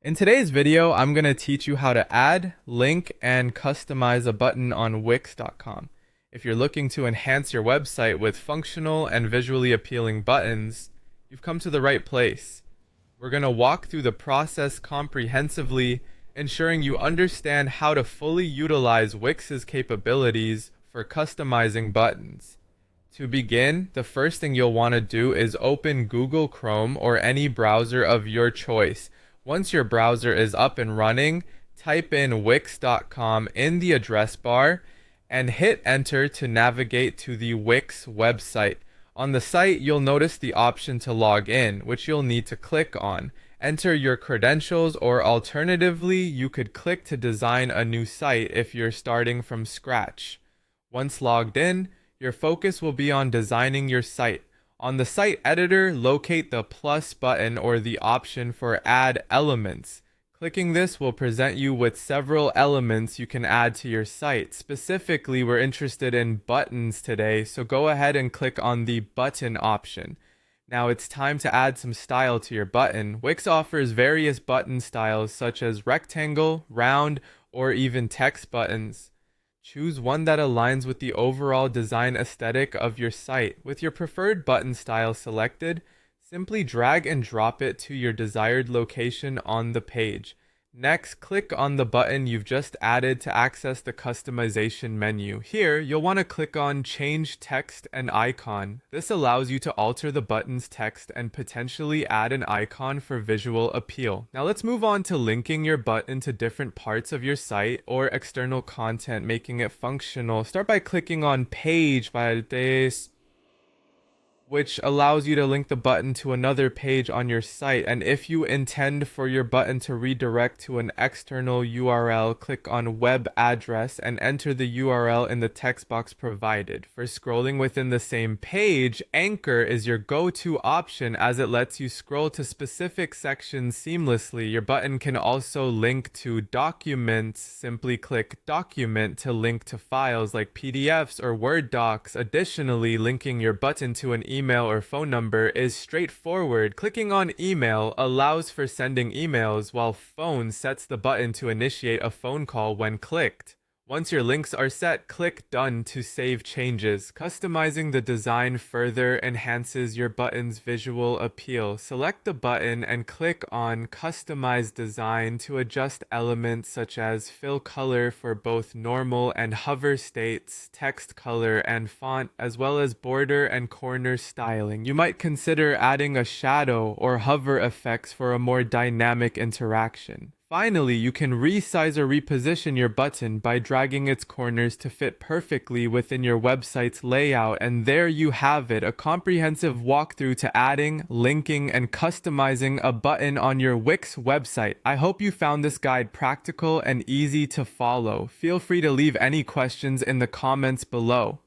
In today's video, I'm going to teach you how to add, link, and customize a button on Wix.com. If you're looking to enhance your website with functional and visually appealing buttons, you've come to the right place. We're going to walk through the process comprehensively, ensuring you understand how to fully utilize Wix's capabilities for customizing buttons. To begin, the first thing you'll want to do is open Google Chrome or any browser of your choice. Once your browser is up and running, type in Wix.com in the address bar and hit enter to navigate to the Wix website. On the site, you'll notice the option to log in, which you'll need to click on. Enter your credentials, or alternatively, you could click to design a new site if you're starting from scratch. Once logged in, your focus will be on designing your site. On the site editor, locate the plus button or the option for Add Elements. Clicking this will present you with several elements you can add to your site. Specifically, we're interested in buttons today, so go ahead and click on the button option. Now it's time to add some style to your button. Wix offers various button styles such as rectangle, round, or even text buttons. Choose one that aligns with the overall design aesthetic of your site. With your preferred button style selected, simply drag and drop it to your desired location on the page. Next, click on the button you've just added to access the customization menu. Here, you'll want to click on Change Text and Icon. This allows you to alter the button's text and potentially add an icon for visual appeal. Now let's move on to linking your button to different parts of your site or external content, making it functional. Start by clicking on Page by this, which allows you to link the button to another page on your site. And if you intend for your button to redirect to an external URL, click on Web Address and enter the URL in the text box provided. For scrolling within the same page, Anchor is your go-to option as it lets you scroll to specific sections seamlessly. Your button can also link to documents. Simply click Document to link to files like PDFs or Word docs. Additionally, linking your button to an email or phone number is straightforward. Clicking on email allows for sending emails, while phone sets the button to initiate a phone call when clicked. Once your links are set, click Done to save changes. Customizing the design further enhances your button's visual appeal. Select the button and click on Customize Design to adjust elements such as fill color for both normal and hover states, text color and font, as well as border and corner styling. You might consider adding a shadow or hover effects for a more dynamic interaction. Finally, you can resize or reposition your button by dragging its corners to fit perfectly within your website's layout, and there you have it, a comprehensive walkthrough to adding, linking, and customizing a button on your Wix website. I hope you found this guide practical and easy to follow. Feel free to leave any questions in the comments below.